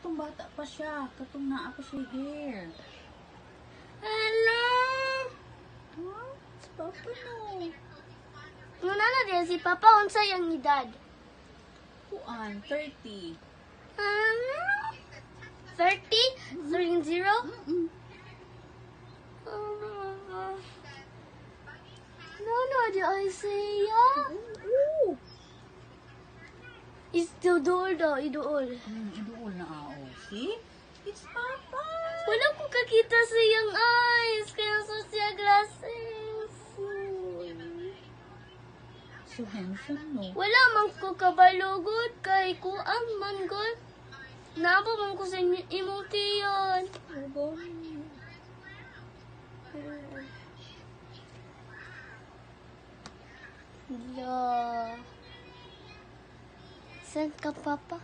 katong bata pa siya. Katong naa pa siya hair. Hello? Huh? Si Papa no. Nuna na din si Papa, unsa yung edad? Kuan, 30. 30? 30? No, di Isaiah. Oo. Is iduol daw, iduol. Iduol na ako. See? It's Papa. Wala ko kakita sa iyang eyes, kaya sa siya glasses. So handsome, no? Wala man ko kabalugod, kay kuang man gud. Napa man ko sa imong tiyon. La. Saan ka, Papa?